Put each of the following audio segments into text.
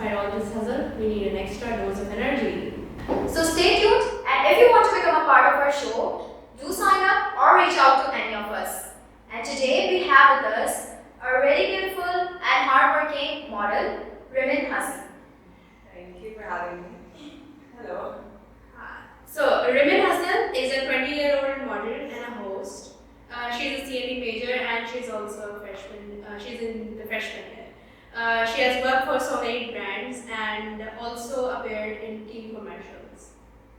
despite all this hustle, we need an extra dose of energy. So stay tuned, and if you want to become a part of our show, do sign up or reach out to any of us. And today we have with us a really beautiful and hardworking model, Rimen Hasan. Thank you for having me. Hello. So, Rimen Hasan is a 20-year-old model and a host. She's a CND major and she's also a freshman. She's in the freshman year. She has worked for so many brands and also appeared in TV commercials.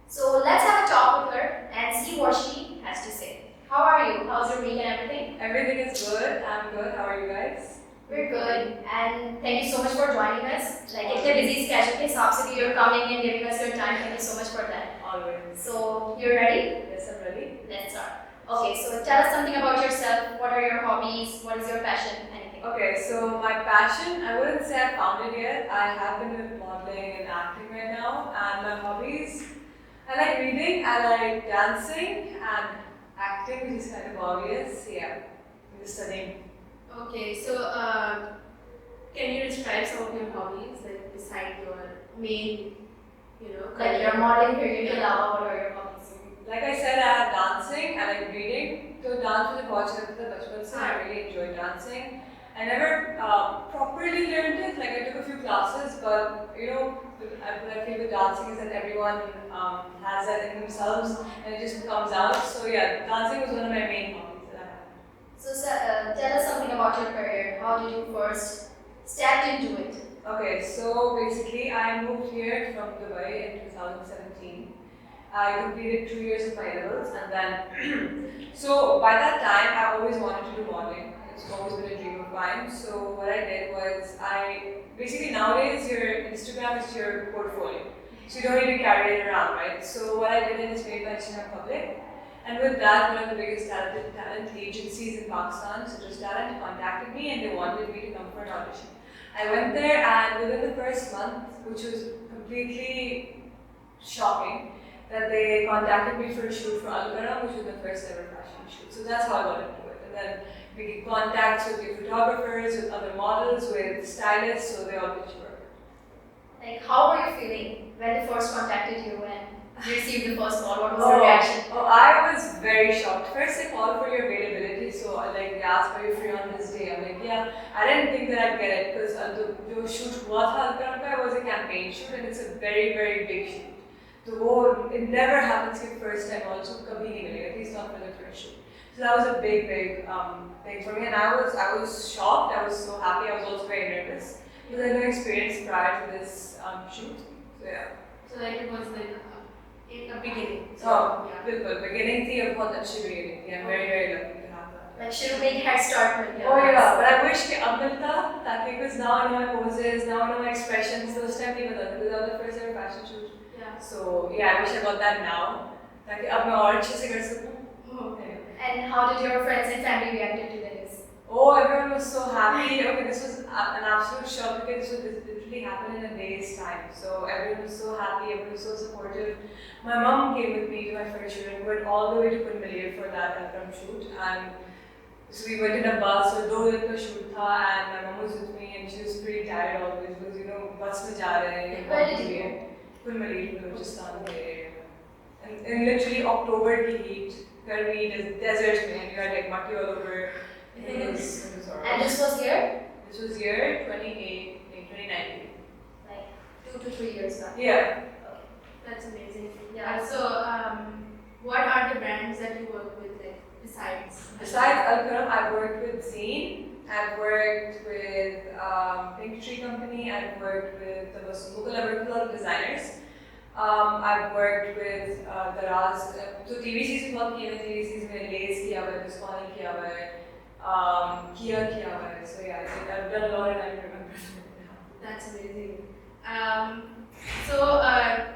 So let's have a talk with her and see what she has to say. How are you? How's your week and everything? Everything is good. I'm good. How are you guys? We're good, and thank you so much for joining us. Like, it's a busy schedule के हिसाब से भी you're coming and giving us your time. Thank you so much for that. Always. So, you're ready? Yes, I'm ready. Let's start. Okay, so tell us something about yourself. What are your hobbies? What is your passion? Anything. Okay, so my passion, I wouldn't say I found it yet. I have been with modeling and acting right now, and my hobbies, I like reading, I like dancing, and acting, which is kind of obvious. Yeah, I'm just studying. Okay, so can you describe some of your hobbies, like beside your main, Like your modeling career के अलावा what are your hobbies? Like I said, I have dancing, I like reading. So dance मुझे बहुत अच्छा लगता था बचपन से. I really enjoy dancing. I never properly learned it. Like I took a few classes, but what I feel with dancing is that everyone has that in themselves, and it just comes out. So yeah, dancing was one of my main hobbies that I had. So, tell us something about your career. How did you first step into it? Okay, so basically I moved here from Dubai in 2017. I completed 2 years of my levels, and then so by that time I always wanted to do modeling. It's always been a dream of mine. So what I did was basically nowadays your Instagram is your portfolio. So you don't need to carry it around, right? So what I did is made my Instagram public. And with that, one of the biggest talent agencies in Pakistan, such as Talent, contacted me and they wanted me to come for an audition. I went there, and within the first month, which was completely shocking, that they contacted me for a shoot for Al-Karam, which was my first ever fashion shoot. So that's how I got into it. And then we get contacts with the photographers, with other models, with stylists, so they all get you work. Like, how were you feeling when they first contacted you and you received the first call? What was your reaction? Oh, I was very shocked. First, they called for your availability, so they asked, are you free on this day? I'm like, yeah. I didn't think that I'd get it because the shoot हुआ था Al-Karam का was a campaign shoot, and it's a very, very big shoot. So it never happens the first time also, कभी नहीं मिलेगा, at least not for the first shoot. So that was a big thing for me, and I was shocked. I was so happy. I was also very nervous because I had no experience prior to this shoot. So yeah. So like it was like in a beginning. So, Oh, yeah. बिल्कुल beginning थी और बहुत अच्छी beginning थी. I'm very very lucky to have that. Like, should make head start with you? Oh yeah, but I wish कि अब मिलता ताकि because now I know my poses, now I know my expressions. So this time नहीं पता because that was the first ever fashion shoot. Yeah. So yeah, I wish I got that now ताकि अब मैं और अच्छे से कर सकूँ. Okay. And how did your friends and family reacted to this? Oh, everyone was so happy. Okay, this was an absolute shock because this literally happened in a day's time. So everyone was so happy, everyone was so supportive. My mom came with me to my first shoot and went all the way to Punmalier for that Al-Karam shoot. And so we went in a bus, so 2 दिन का shoot था, and my mom was with me and she was pretty tired always because bus में जा रहे हैं. Where did you go? Punmalier, Balochistan के area. And in literally October की heat, गर्मी, desert में, and you had like muddy all over. It was horrible. And this was here? This was year 2019. Like 2 to 3 years back. Yeah. That's amazing. Yeah. So, what are the brands that you work with, like, besides? Besides Al-Karam, I've worked with Zine, I've worked with Pink Tree Company, I've worked with Mughal, I've worked with a lot of designers. I've worked with Daraz. So TVCs में बहुत किए हैं, TVCs में Lays किया हुआ है, Biscone किया हुआ है, Kia किया हुआ है. So yeah, I've done a lot and I remember it now. That's amazing. So,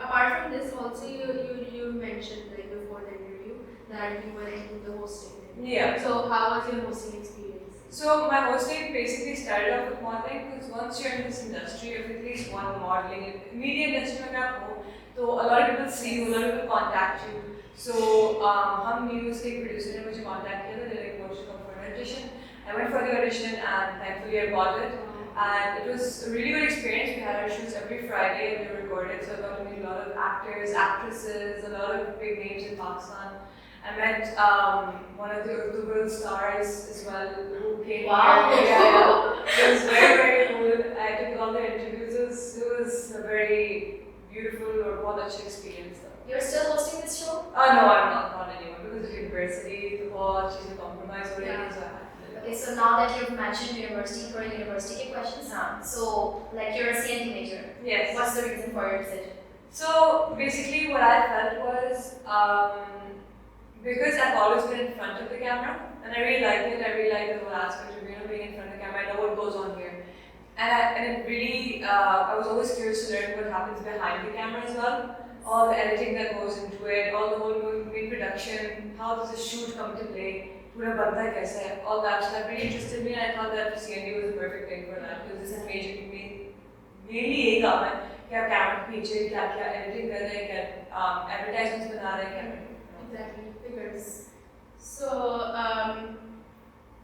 apart from this, also you mentioned like before the interview that you were into the hosting. Yeah. So, how was your hosting experience? So my hosting basically started off with modeling because once you're in this industry of at least one modeling, media industry में आप हो, तो a lot of people see you, a lot of people contact you. So हम news के producer ने मुझे contact किया था, they like want you to come for an audition. I went for the audition and thankfully I got it. And it was a really good experience. We had our shoots every Friday and they were recorded, so I got to meet a lot of actors, actresses, a lot of big names in Pakistan. I met one of the world stars as well who came Wow. here. Yeah. It was very, very cool. I took all the interviews. It was a very beautiful or बहुत अच्छी experience. You're still hosting this show? Oh no, I'm not anymore because of university. The whole she's a compromise already, Yeah. so I had to. Okay, so now that you've mentioned university, for university के questions now. So, like you're a CNT major. Yes. What's the reason for your decision? So basically, what I felt was because I've always been in front of the camera, and I really liked it. I really liked the whole aspect of being in front of the camera. I know what goes on here, and it really I was always curious to learn what happens behind the camera as well. All the editing that goes into it, all the whole main production, how does the shoot come to play, पूरा बनता है कैसे है, all that. So that really interested me, and I thought that CND was the perfect thing for that because this is mainly यही काम है कि आप कैमरा के पीछे क्या editing कर रहे हैं, क्या advertisements बना रहे हैं, क्या. Exactly, figures. So,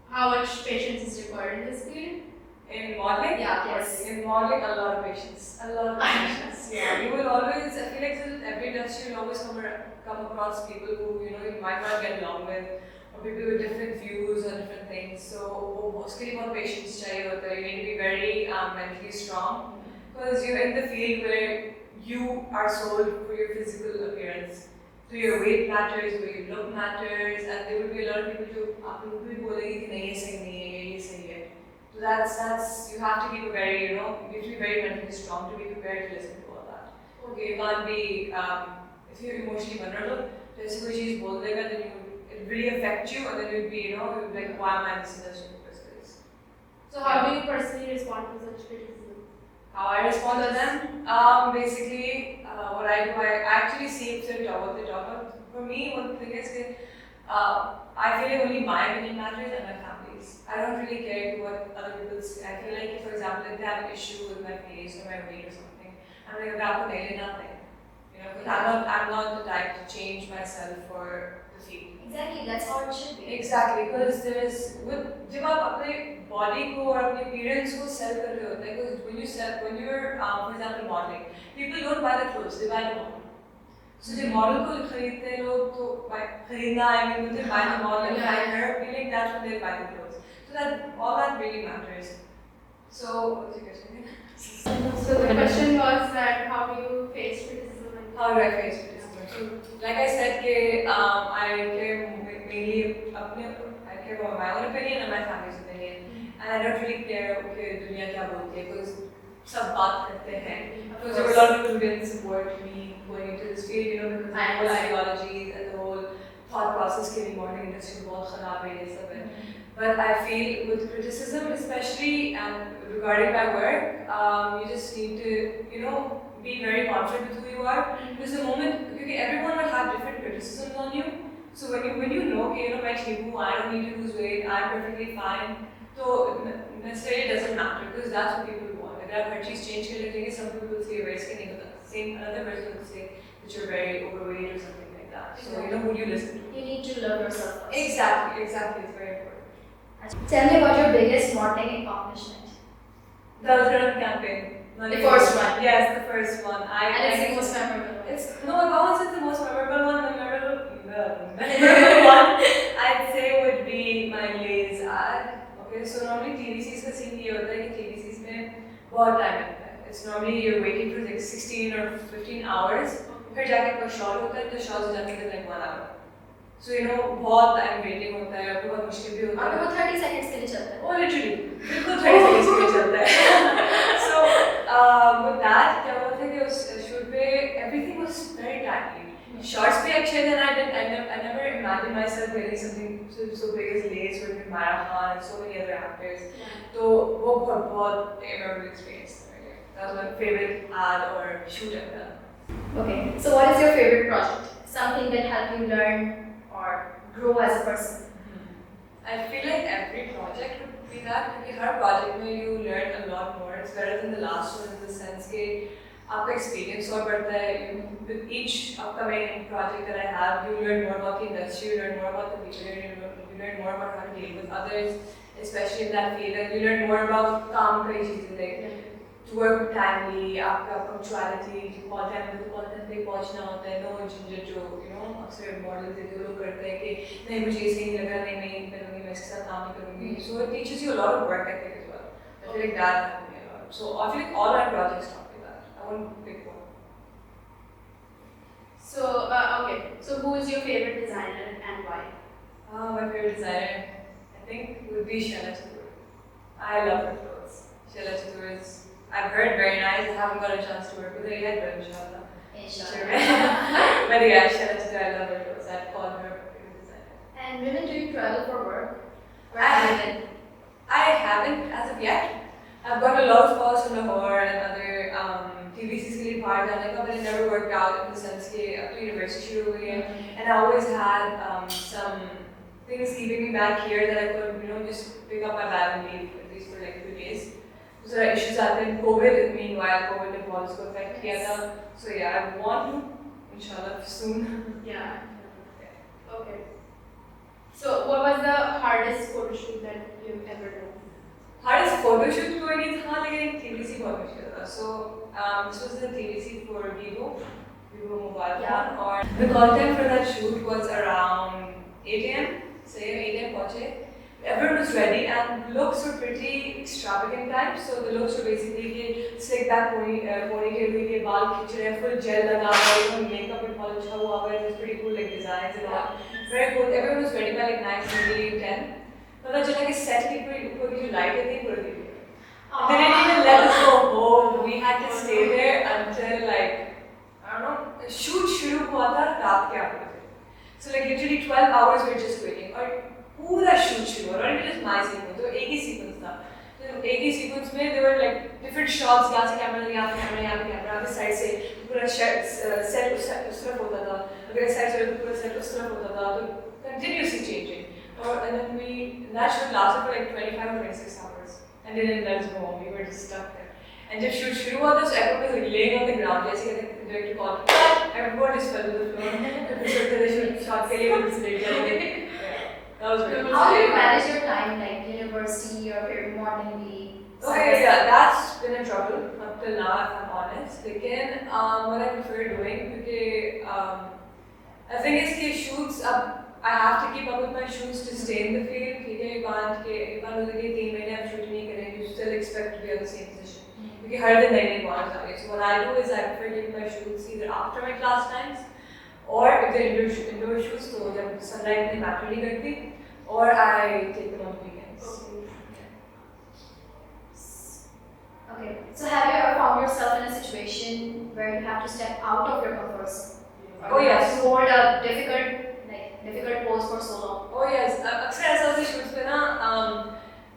how much patience is required in this field? In modeling? Yeah, yes. In modeling, a lot of patience. A lot of patience. Yeah. You will always, I feel like in every industry, you'll always come across people who, you might not get along with, or people with different views on different things. So, mostly more patience chahiye hota hai. You need to be very mentally strong because you're in the field where you are sold for your physical appearance. So your weight matters, where you look matters, and there will be a lot of people who will be बोलेंगे कि नहीं ये सही नहीं है, ये सही है. So that's you have to keep a very, you have to be very mentally strong to be prepared to listen to all that. Okay, you can't be, if you're emotionally vulnerable, so if कोई चीज़ बोल देगा, then it really affect you, and then you'd be, you'd be like, why am I in this industry in the first place? So, how do you personally respond to such criticism? How I respond to them? Basically, what I do, I actually see if they talk what they talk about. For me, one thing is that I feel like only my opinion matters and my family's. I don't really care what other people say. I feel like, for example, if they have an issue with my face or my weight or something, I'm like, I'm going nothing. Because I'm not the type to change myself for the field. Exactly, that's how it should be. Exactly, because जब आप अपने body को और अपने appearance को sell कर रहे होते हैं, because when you're for example modeling, people don't buy the clothes, they buy the model. So the model को खरीदते हैं लोग तो खरीदना I mean when they buy the model and buy her feeling that's when they buy the clothes. So that all that really matters. So what was your question? So the question was that how do you face criticism? And How do I face criticism? So, like I said, I care mainly I care about my own opinion and my family's opinion, and I don't really care okay दुनिया क्या बोलती है because सब बात करते हैं. Because there were a lot of people who didn't support me going into this field, because of the whole ideologies and the whole thought process के लिए modeling industry बहुत खराब है ये सब है. But I feel with criticism, especially and regarding my work, you just need to, be very confident with who you are. Because the moment, everyone will have different criticisms on you. So when you know, मैं ठीक हूँ, I don't need to lose weight, I'm perfectly fine. So necessarily it doesn't matter because that's what people want. अगर आप हर चीज़ change कर लेते हैं, some people will say वैसे नहीं होता. Same another person will say that you're very overweight or something like that. So who do you listen to? You need to love yourself first. Exactly. It's very important. Tell me about your biggest modeling accomplishment. The Ultimate campaign. The first one. Yes, the first one. And it's the most memorable one. I won't say the most memorable one. The memorable one I'd say would be my Lay's ad. Okay, so normally TVCs का scene ये होता है कि TVCs में बहुत time लगता है. It's normally you're waiting for like 16 or 15 hours. फिर जाके आपका shot होता है, तो shot हो जाते हैं like 1 hour. So बहुत time waiting होता है, आपको बहुत मुश्किल भी होता है. और वो 30 seconds के लिए चलता है. Oh, literally, बिल्कुल 30 seconds के लिए चलता है. So with that, क्या हुआ था कि उस shoot पे everything was very timely. Shots भी अच्छे थे, and I never imagined myself getting something so big as Lay's with Mara Khan and so many other actors. तो वो बहुत memorable experience. That was my favorite ad or shoot I've done. Okay, so what is your favorite project? Something that helped you learn or grow as a person? I feel like every project would be that because her project में you learn a lot more. It's better than the last one in the sense कि आपका experience और बढ़ता है. With each upcoming project that I have, you learn more about the industry, you learn more about the people, you learn more about how to deal with others. especially in that field, and you learn more about काम कई चीजें like to work timely, आपका punctuality, बहुत time पे पहुंचना होता है, no झंझट जो अक्सर मॉडल जो लोग करते हैं कि नहीं मुझे ये सही नहीं लग रहा, नहीं करूँगी, मैं इसके साथ काम नहीं करूँगी, so it teaches you a lot of work ethic as well. I feel like that helped me a lot. So I feel like all our projects taught me that. I won't pick one. So okay, so who is your favorite designer and why? My favorite designer, I think, would be Sheila Chatur. I love her clothes. Sheila Chatur is, I've heard, very nice. I haven't got a chance to work with her yet, but inshallah. But yeah, Sheila Chatur, I love her clothes. I'd call her my favorite designer. And women, do you travel for work? I haven't as of yet. I've got a lot of calls from Lahore and other TVCs के लिए बाहर जाने का, but it never worked out in the sense कि अब तो university शुरू हुई है, and I always had some things keeping me back here that I could just pick up my bag and leave at least for like a few days. So there are issues आते हैं. COVID, meanwhile, COVID ने बहुत उसको affect किया था. So yeah, I want to, inshallah, soon. Yeah. Okay. So what was the hardest photo shoot that you've ever done? Hardest photo shoot कोई नहीं था, लेकिन एक TVC बहुत मुश्किल था. So this was the TVC for Vivo mobile phone, or the content for that shoot was around 8 a.m. So 8 a.m. पहुंचे. Everyone was ready and looks were pretty extravagant types. So the looks were basically कि slick back ponytail हुई के बाल खींच रहे हैं, full gel लगा हुआ है, makeup भी बहुत अच्छा हुआ है, it was pretty cool like designs and all. Very cool. Everyone was ready by like 9:30, 10. पता चला कि set की पूरी ऊपर की जो light थी पूरी दी हुई है. And they didn't even let us go home. We had to stay there until like I don't know. Shoot शुरू हुआ था रात के 8 बजे. So like literally 12 hours we were just waiting. और पूरा shoot शुरू हुआ. Not even just my sequence. तो एक ही sequence था. तो एक ही sequence में there were like different shots. यहाँ से camera, यहाँ पे camera, यहाँ पे camera. आगे side से पूरा set उस तरफ होता था. अगर side से पूरा set उस तरफ होता था. तो continuously changing. And then that shoot lasted for like 25 or 26 hours. And they didn't let us go home. We were just stuck there. And जब shoot शुरू हुआ था, so everyone was like laying on the ground. जैसे कहते हैं director called cut. Everyone just fell to the floor. फिर छोटे से shoot shot के लिए वो just लेट गए. That was very. How do you manage your time, like university or your morning leave? Okay, yeah, that's been a trouble up till now, if I'm honest. Again, what I prefer doing, because I think it's the shoots up. I have to keep up with my shoots to stay in the field. You can't do it 3 months I'm shooting नहीं करें. You still expect to be on the same position. Because हर दिन नए models आ गए. So what I do is I prefer keeping my shoots either after my class times, or if they're indoor shoots, तो जब sunlight नहीं matter नहीं करती, or I take them on the weekends. Okay. So have you ever found yourself in a situation where you have to step out of your comfort zone? Oh yes. To hold a difficult pose for so long. Oh yes. अक्सर ऐसा होता है shoots पे ना,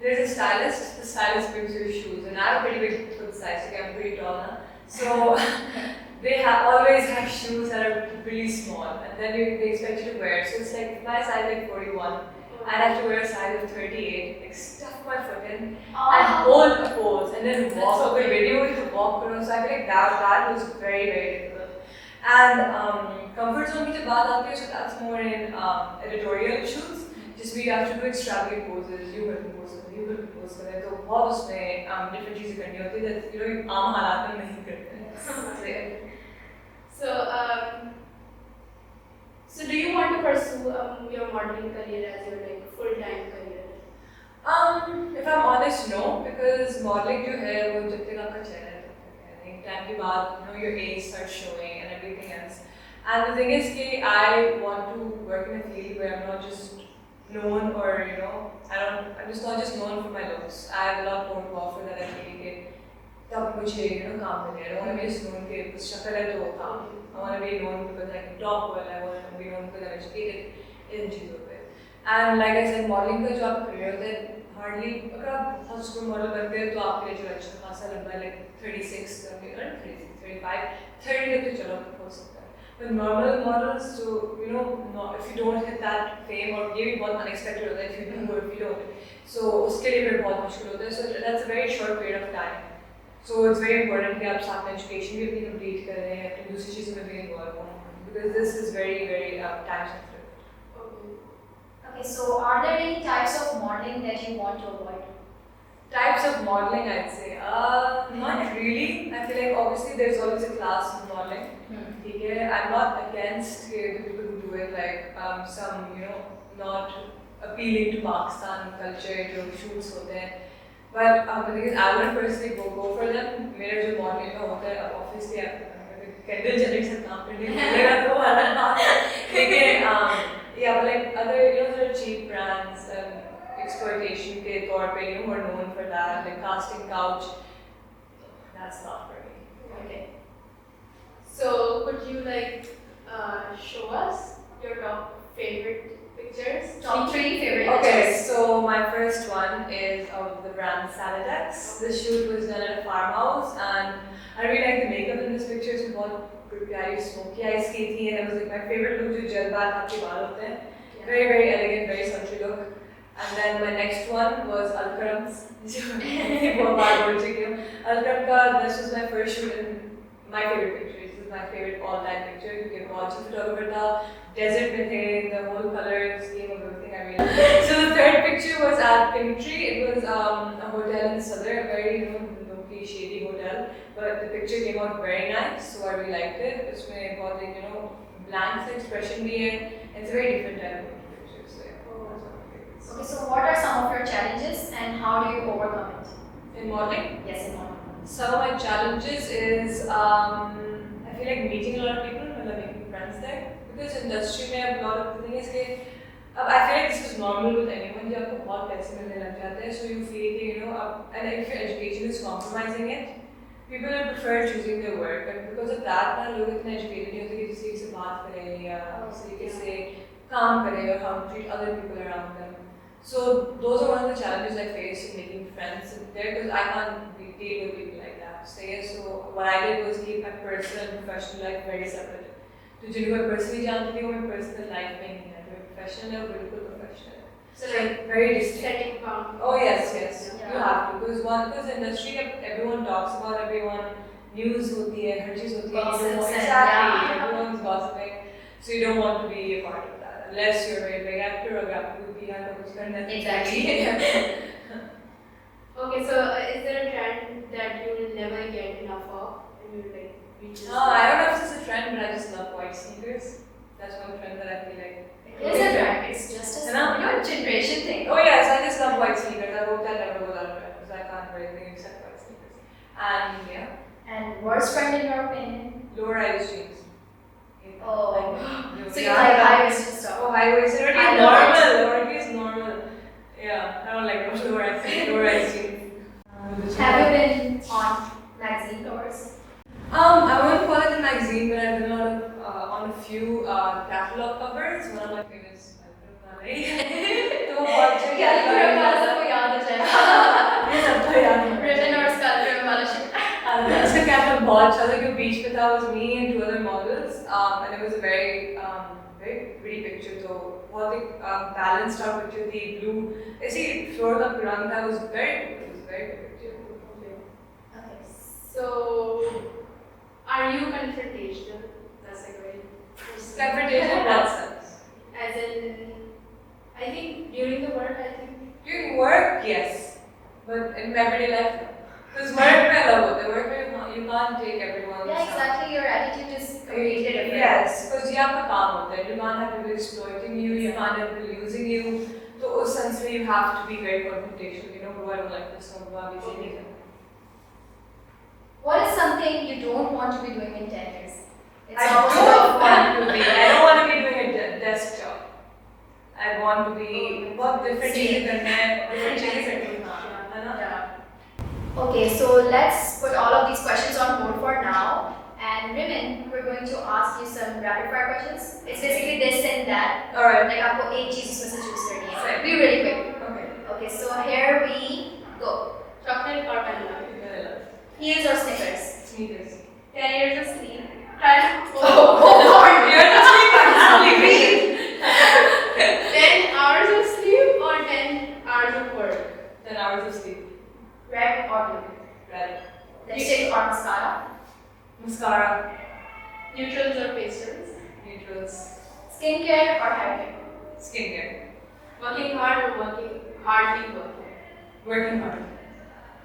there's a stylist. The stylist brings your shoes, and I have a pretty big foot size, so I'm pretty tall now. So they always have shoes that are really small, and then they expect you to wear. So it's like my size like 41. I'd have to wear a size of 38, like stuff my foot in, and hold a pose, and then walk. So the video is to walk, so I feel like that was very, very difficult. And comfort zone की जब बात आती है, so that's more in editorial shoots. Just we have to do extravagant poses, you can pose करें, तो बहुत उसमें different चीजें करनी होती है that you आम हालात में नहीं करते. So do you want to pursue your modeling career as your like full-time career? If I'm honest, no, because modeling जो है वो जब तक आपका चेहरा है तब तक है. एक टाइम के बाद your age starts showing and everything else. And the thing is कि I want to work in a field where I'm not just known, or I'm just not just known for my looks. I have a lot more to offer that I feel कि तब मुझे काम मिले. I don't want to be just known कि कुछ शक्ल है तो काम. I want to be known because I can talk well. I want to be known because I'm educated in चीज़ों पे. And like I said, modeling का जो आप career होता है, hardly अगर आप बहुत स्कूल मॉडल बनते हैं तो आपके लिए जो अच्छा खासा लंबा है, like 36, 35, 30 तक तो चलो हो सकता है. But normal models, so if you don't hit that fame, or ये भी बहुत unexpected होता है if you do or if you don't. So उसके लिए फिर बहुत मुश्किल होता है. So that's a very short period of time. So it's very important कि आप साथ में education भी अपनी complete कर रहे हैं, अपनी दूसरी चीज़ों में भी involve हों, because this is very, very time sensitive. Okay, so are there any types of modeling that you want to avoid? Types of modeling, I'd say. Not really. I feel like obviously there's always a class of modeling. Okay, I'm not against the people who do it, like some, not appealing to Pakistan culture, जो shoots होते हैं. But the thing is, I wouldn't personally go for them. मेरा जो modeling का होता है, obviously candle जलने से काम करने मिलेगा तो अलग बात है. लेकिन yeah, but like other, there are cheap brands and exploitation के तौर पे, who are known for that, like casting couch. That's not for me. Okay. So could you show us your top favorite pictures? Top 3 favorite Okay, pictures. so my first one is of the brand Saladex. The shoot was done at a farmhouse, and I really like the makeup in this picture. It's very smoky eyes की थी, and it was like my favorite look, जो gel back आपके बाल होते हैं. Very, very elegant, very sultry look. And then my next one was Alkaram's. Alkaram ka, this was my first shoot and my favorite picture. This is my favorite all-time picture. You can watch the photographer tha, desert mein the, the whole color scheme of everything I really liked. So the third picture was at Pinktree. It was a hotel in Southern, a very low-key, shady hotel. But the picture came out very nice, so I really liked it. Usme bahut blank sa expression bhi hai. It's a very different type of picture. So yeah, that's one of my favorites. Okay, so what are some of your challenges and how do you overcome it? In modeling? Yes, in modeling. Some of my challenges is I feel like meeting a lot of people and making friends there. Because industry mein a lot of the thing is that I feel like this is normal with anyone. जब आपको बहुत पैसे मिलने लग जाते हैं, so you feel that and if your education is compromising it, people will prefer choosing their work. And because of that, ना लोग इतने educated नहीं होते कि किसी से बात करें या किसी से काम करें or how to treat other people around them. So those are one of the challenges I face in making friends there because I can't deal with people like that. So what I did was keep my personal and professional life very separate. तो जिनको मैं personally जानती थी वो मैं personal life में नहीं है, तो professional है वो बिल्कुल professional है. So like very distinct. setting boundaries. Oh yes, yes. Yeah. You have to because industry everyone talks about everyone. News होती है, हर चीज़ होती है. Gossips and Exactly. Everyone's gossiping, so you don't want to be a part of that unless you're a very big actor or graphic designer or something. Exactly. Okay, so is there a trend that you will never get enough of and you like reach? I don't know if this is a trend, but I just love white sneakers. That's one trend that I feel like. It is a trend. It's just a generation thing. Oh yes, I just love white sneakers. I hope that never goes out of trend because I can't wear anything except white sneakers. And yeah. And worst trend in your opinion? Low-rise jeans. Oh. So you Yeah. like high-waisted stuff? Oh, high-waisted. Already I is love normal. Already is normal. Yeah, I don't like low-rise jeans. Have you been on magazine covers? I wouldn't call it a magazine, but I've been on a few catalog covers. One of my favorites. तो बहुत अच्छा Calculator catalog वाला को याद आ जाएगा. ये सब तो याद है. Written और sculpture वाला shit. उसका catalog बहुत अच्छा था क्योंकि बीच में था was me and 2 other models, and it was a very pretty picture. तो बहुत एक balanced out picture थी, blue. ऐसी floor का रंग था, was very good. It was very good picture. Okay. So, are you confrontational? That's like very Confrontation in what sense? As in, I think during the work, I think. During work, yes, but in everyday life, no. Because work में अलग होता है, work में you can't take everyone's. Yeah, exactly. Your attitude is completely different. Yes, because ये आपका काम होता है. You can't have people exploiting you. You can't have people using you. तो उस sense में you have to be very confrontational. You know, bro, I don't like this. No, bro, अभी से नहीं करना. What is something you don't want to be doing in 10 years? It's I almost don't like want to be. I don't want to be doing a desk job. I want to be बहुत different चीजें करना है, different चीजें करना है ना? Yeah. Okay, so let's put all of these questions on hold for now. And Rimen, we're going to ask you some rapid fire questions. It's basically this and that. Alright. Like आपको एक चीज उसमें से choose करनी है. Same. Be really quick. Okay. Okay, so here we go. Chocolate or vanilla? Vanilla. Heels or sneakers? Sneakers. 10 years of sleep. Try to You're the sleeping. 10 hours of sleep or 10 hours of work? 10 hours of sleep. Red or blue? Red. Lipstick or mascara? Mascara. Neutrals or pastels? Neutrals. Skincare or hair care? Skincare. Working hard or working hardly working? Working hard.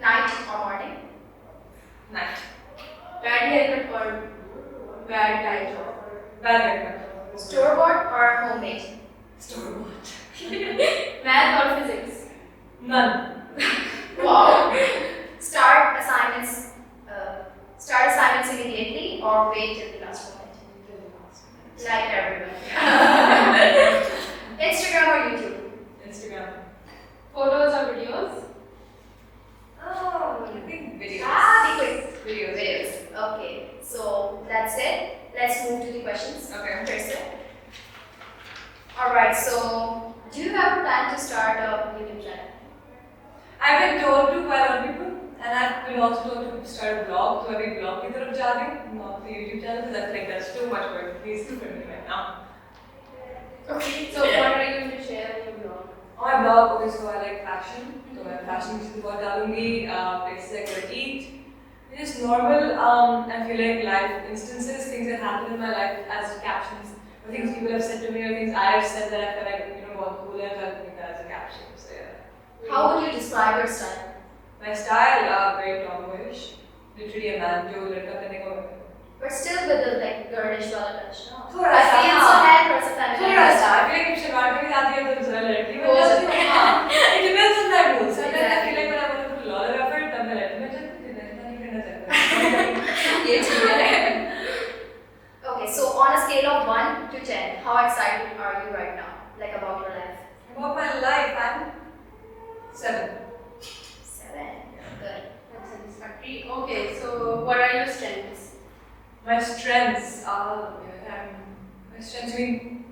Night or morning? Night. Bad haircut or bad dye job? Bad haircut. Store-bought or homemade? Store-bought. Math or physics? None. Wow. Start assignments immediately or wait till the last moment? Like everyone. Instagram or YouTube? Instagram. Photos or videos? Oh, I think videos. Be quick. Videos. Okay, so that's it. Let's move to the questions. Okay. Person. Alright, so do you have a plan to start a YouTube channel? I've been told to by a lot of people, and I've been also told to start a blog. So I've blog ki taraf ja rahi hu, not the YouTube channel, because I think that's too much work. Please do for me right now. Okay. So what are you going to share on your blog? On my blog, okay, so I like fashion. So I fashion is बहुत डालूंगी, places I go eat. Just normal, I feel like life instances, things that happen in my life as captions, or things people have said to me, or things I have said that I feel like, बहुत cool है, so I think that as a caption. So yeah. How would you describe your style? My style, very tomboyish, literally a man जो लड़का करने को But still with the like girlish wala touch, no? थोड़ा I सा, feel हाँ. so है थोड़ा सा feminine. थोड़ा सा, I feel like if salwar में भी जाती है तो जरा लड़की बन जाती है, हाँ. It depends on that mood. Sometimes I feel like when I want to put a lot of effort, तब मैं लड़की बन जाती हूँ, इतना नहीं करना चाहती. ये ठीक है. Okay, so on a scale of 1 to 10, how excited are you right now? Like about your life? About my life, I'm 7. 7. Good. That's satisfactory. Okay, so what are your strengths? My strengths, my strengths mean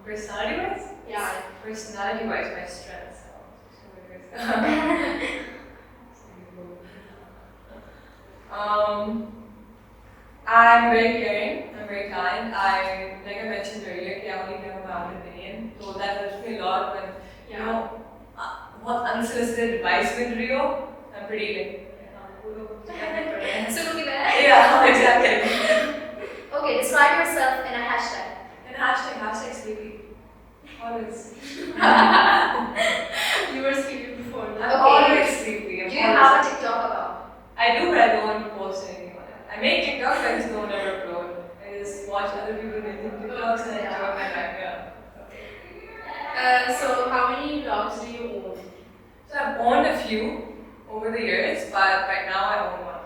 personality-wise? Yeah. Personality-wise, my strengths. I'm very caring, I'm very kind. Like I mentioned earlier, I only give my own opinion. So that helps me a lot when, what unsolicited advice will Rio, I'm pretty like, So look at yeah, exactly. Okay, describe yourself in a hashtag. And hashtag sleepy. Always. You were sleeping before I'm that. always sleepy. Do you have a TikTok account? I do, but I don't want to post anything on it. I make TikToks, I just don't ever upload. I just watch other people making TikToks and enjoy my life. Yeah. So how many vlogs do you own? So I've owned a few over the years, but right now I own one.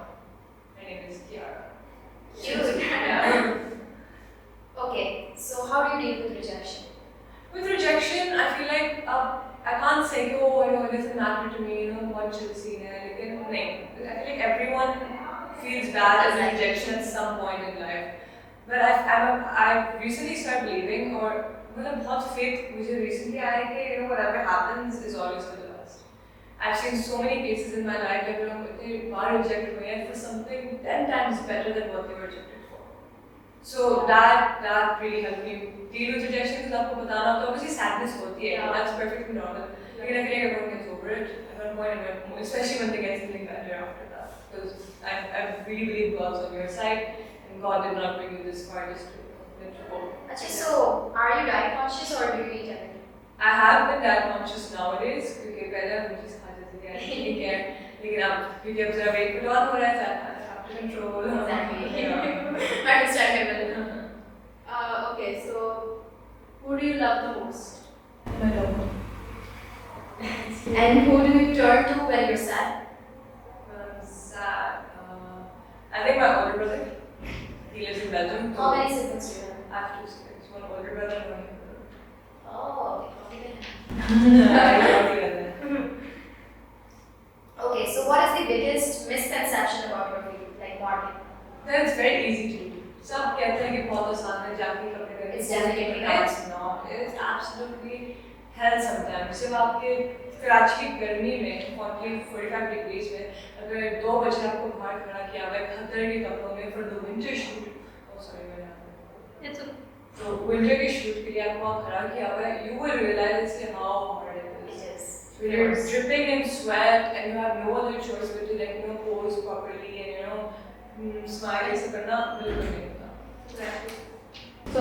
My name is Kiara. Cute. Yeah. Okay, so how do you deal with rejection? With rejection, I feel like I can't say, oh, it doesn't matter to me, what should see there. I feel like everyone feels bad as rejection at some point in life. But I've recently started believing, or बहुत faith मुझे recently आया कि whatever happens is always for the best. I've seen so many cases in my life that they were rejected for something 10 times better than what they were rejected for. So that really helped me deal with rejection because आपको बताना तो obviously sadness होती है, that's perfectly normal. Lekin I feel like everyone gets over it at one point, especially when they get something better after that. Because I really believe God's on your side, and God did not bring you this far just to let you go. Actually, so are you diet conscious or do you eat everything? I have been diet conscious nowadays क्योंकि पहले मुझे खा जाती थी, I didn't care. लेकिन अब क्योंकि अब जरा weight put on हो रहा है, I have to control. Exactly. Understandable. Okay, so who do you love the most? My dog. And who do you turn to when you're sad? I'm sad. I think my older brother. He lives in Belgium. How many siblings do you have? I have 2 siblings. One older brother and one younger brother. Oh, okay. Yeah. Okay, so what is the biggest misconception about your field, like modeling? Then it's very easy to do. सब कहते हैं कि बहुत आसान है जाके कपड़े करके It's definitely not. It's not. It's absolutely hell sometimes. सिर्फ आपके कराची की गर्मी में 40-45 degrees में अगर 2 बजे आपको बाहर खड़ा किया हुआ है खतर के कपड़ों में for the winter shoot, oh sorry मैंने It's okay. So winter के shoot के लिए आपको वहाँ खड़ा किया हुआ है, you will realize how hard it is. It is. So you're dripping in sweat and you have no other choice but to pose properly and smile ऐसे करना बिल्कुल नहीं होता. Exactly. So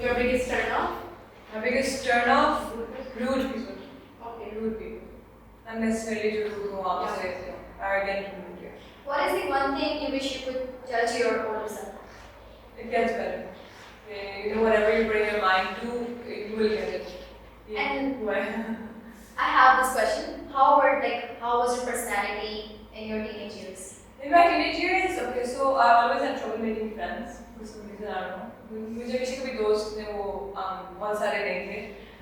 your biggest turn off? My biggest turn off, Rude people. Okay. Rude people. Unnecessarily to go out say arrogant and rude. What is the one thing you wish you could tell to your older self? It gets better. You know, whatever you bring your mind to, you will get it. And Why? I have this question. How was your personality in your teenage years? In my teenage years, okay, so I always had trouble making friends for some reason, I don't know. मुझे किसी को भी दोस्त ने वो बहुत सारे नहीं थे.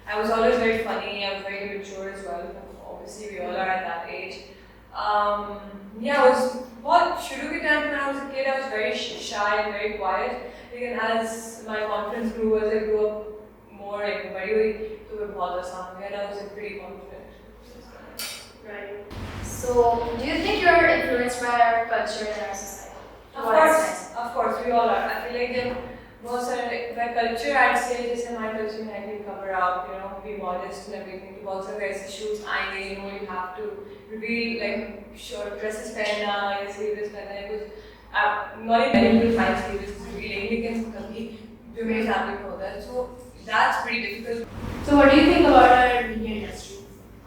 I was always very funny. I was very mature as well. Obviously, we all are at that age. Yeah, I was बहुत शुरू के time when I was a kid, I was very shy and very quiet. Again, as my confidence grew, as I grew up more, like बड़ी हुई, तो मैं बहुत आसान हो गया. And I was like, pretty confident. Right. So, do you think you're influenced by our culture and our society? Of course, we all are. I feel like that most of the culture, I'd say, just in my culture, I can cover up, you know, be modest and everything. To also wear shoots, you know, you have to reveal like short dresses, pehna, या sleeveless पहनना है कुछ. Not even people find sleeveless revealing, लेकिन कभी जो मेरे family में होता है, so that's pretty difficult. So what do you think about our media industry?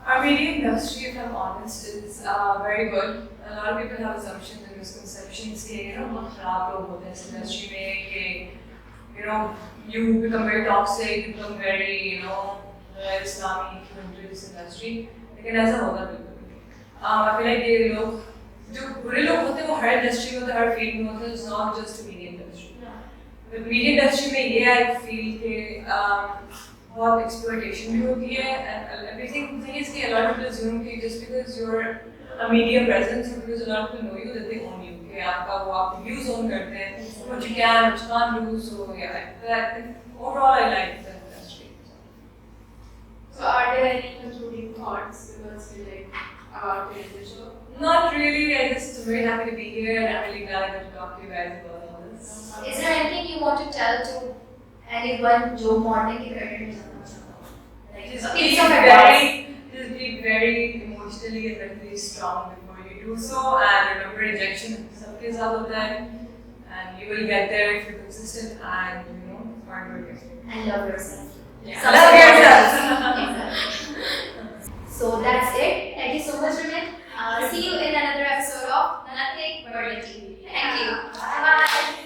Our media industry, if I'm honest, is very good. A lot of people have assumptions and misconceptions that, you know, बहुत खराब लोग होते हैं इस industry में कि, you know, you become very toxic, you become very, you know, Islamic into this industry. लेकिन ऐसा होता बिल्कुल नहीं. I feel like ये लोग जो बुरे लोग होते हैं वो हर industry में होते हैं, हर field में होते हैं. It's not just the media industry. The media industry में ये I feel कि बहुत exploitation भी होती है, and everything. The thing is कि a lot of people assume कि just because you're a media presence, because a lot of people know you, that they own you. कि आपका वो आप views own करते हैं, what you can, what you can't do. So yeah, I think overall I like the industry. So are there any concluding thoughts because we like about the show? Not really. I just very happy to be here, and I'm really glad I got to talk to you guys about all this. Is there anything you want to tell to anyone जो modeling के career में जाना चाहता हो? Like, Just be very emotionally and mentally strong before you do so, and remember rejection सबके साथ होता है, and you will get there if you're consistent and, you know, hard working. And love yourself. Yeah. Love yourself. Exactly. So that's it. Thank you so much, Rimen. See you in another episode of Nothing But TV. Thank you. Bye bye.